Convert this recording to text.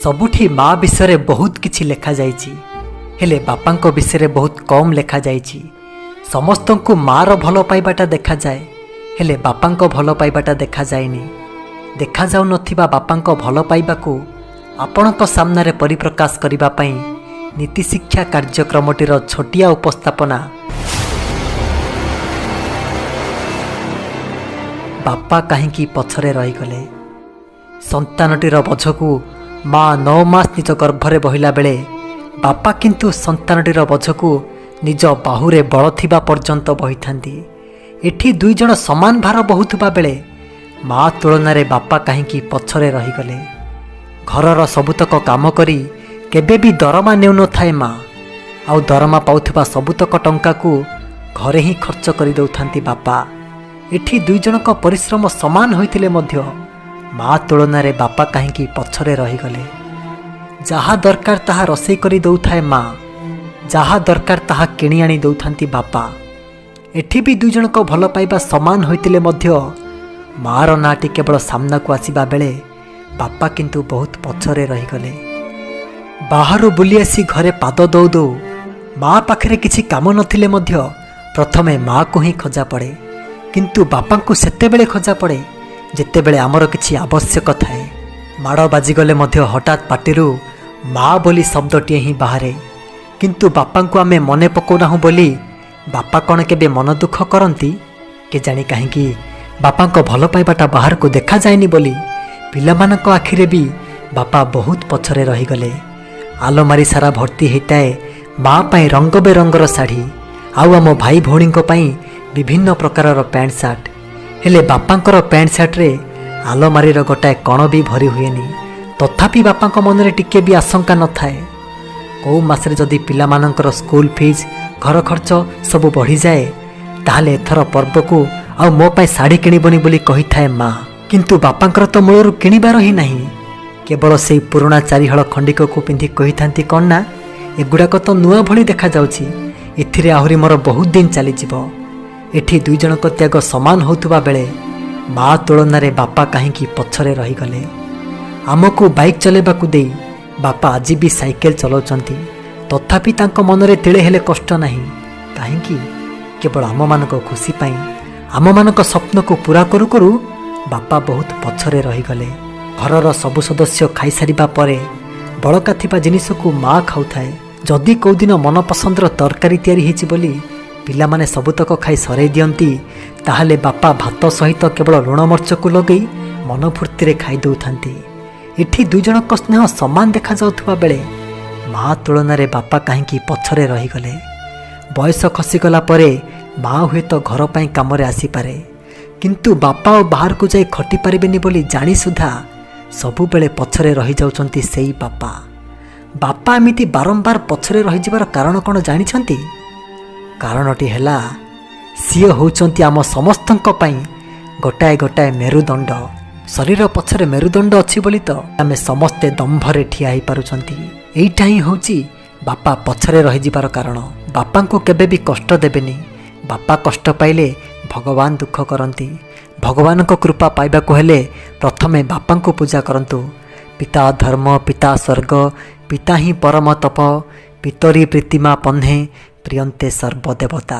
सबुठी माँ विषय बहुत किछि लेखा जाइछि, हेले बापांको विषय बहुत कम लेखा जाइछि। समस्तंकु मार भल पाइबाटा देखा जाए, हेले बापांको भल पाइबाटा देखा जाएनी। देखा जाउ नथिबा बापांको भल पाइबाकू आपणक सामनारे परिप्रकाश करिबा पई नीति शिक्षा कार्यक्रमटीर छोटिया उपस्थापना। बापा काहींकी पछरे रहीगले। संतानटीर बोझकू माँ 9 मास निज गर्भरे बहिला बेले बापा किंतु संतानटीर बोझकू निज बाहुरे बल थिबा पर्यंत बहिथांती। एठी दुई जण समान भार बहुथबा बेले माँ तुलनारे बापा काहींकी पछरे रहीगले। घरर सबुतक काम करी केबे भी दरमा नेउ नथाए माँ, आउ दरमा पाउथबा सबुतक टंका को घरे ही खर्च करि दउथांती बापा। एठी दुई जनक परिश्रम समान होइतिले मध्य माँ तुलनारे बापा काहींकी पछरे रहीगले। जहा दरकार ताहा रोषेई करि दउथाए माँ, जहा दरकार ताहा किणी आनी दउथांती बापा। एठी भी दुई जनक भल पाइबा समान होइतिले मध्य मार नाटी केवल सामना को आसीबा बेले बापा किंतु बहुत पछरे रहीगले। बाहरु बुली आसी घरे पाद दौ दौ माँ पाखरे किछि काम नथिले मध्य प्रथमे माँ को ही खोजा पड़े, किंतु बापा को सेतेबेले खोजा पड़े जेतेबेले आमर किछि आवश्यक थाए। माड़ बाजिगले मध्य हठात पाटिरू माँ बोली शब्दटीए ही बाहरे, किंतु बापा को आमे मने पकाउनाहु बोली बापा कौन केबे मन दुख करती के जानी। कहीं बापा को भल पाइबाटा बाहर को देखा जाएनी बोली पिलामानक आखिरे भी बापा बहुत पछरे रहीगले। आलमारी सारा भर्ती होताए माँ पाई रंग बेरंगर शाढ़ी, आउ आम भाई भौणी विभिन्न प्रकार पैंट सार्ट। हेले बापांकर पैंट सार्ट रे आलमारी गोटाए कण भी भरी हुएनी। तथापि बापा मनरे टिके भी आशंका न थाए कौ मासरे जदि पिलामानंकर स्कूल फीस घर खर्च सब बढ़ी जाए ताहले एथर पर्व को आ मो पाई साड़ी किणबनी बोली कही थाए माँ। किंतु बापांकर तो मूलरू किणबार ही नहीं, केवल से पुराणा चारिहल खंडिक को पिंधि कही थांती कौन ना एगुड़ाक तो नुआ भली देखा जाउछि, एथिरे आहुरी मोर बहुत दिन चली जिवो। एठी दुई जनक त्याग समान होतुबा बेले माँ तुलनारे बापा काहींकी पछरे रहीगले। आमको बाइक चलेबाकू दे बापा आज भी साइकेल चलाउछंती, तथापि तांको मनरे तिळे हेले कष्ट नाही। काहींकी केवल आम मानक खुशी पाई आम मानक स्वप्न को पूरा करू करू बापा बहुत पछरे रहीगले। घरर सबु सदस्य खाई सारिबा परे बळका थिबा जिनिस को माँ खाउथाए। जदि कौ दिन मन पसंदर तरकारी तैयारी हिची बोली पिलामाने सबुतक खाई सरे दियंती, ताहले बापा भात सहित केवल लुण मर्च को लगई मन फूर्ति रे खाई दउथांती। एठी दुई जनक स्नेह समान देखा जाउथबा बेले माँ तुलनारे बापा काहींकी पछरे रहीगले। बयस खसीगला परे माँ हुए तो घर पाई कामरे आसी पारे, किंतु बापा और बाहर को जाई खटी पारिबेनी बोली जानी सुधा सबु बेले पछरे रही जाउछंती सेई बापा। बापा एमिति बारंबार पछरे रही जिबार कारण कोन जानिछंती? कारणटी हैला सीए होउचंती आम समस्तंक पई गोटाए गोटाए मेरुदंड। शरीर पछरे मेरुदंड अछि बोली तो आमे समस्ते दंभरे ठिया ही पारुछंती। एइटा ही होउची बापा पछरे रही जिबार कारण। बापा को केबे भी कष्ट देबेनी। बापा कष्ट पाइले भगवान दुख करंती। भगवान को कृपा पाइबा को हेले प्रथमे बापा को पूजा करंतु। पिता धर्म, पिता स्वर्ग, पिता ही परम तप, पितरी प्रीतिमा पन्हे प्रियंते सर्वदेवता।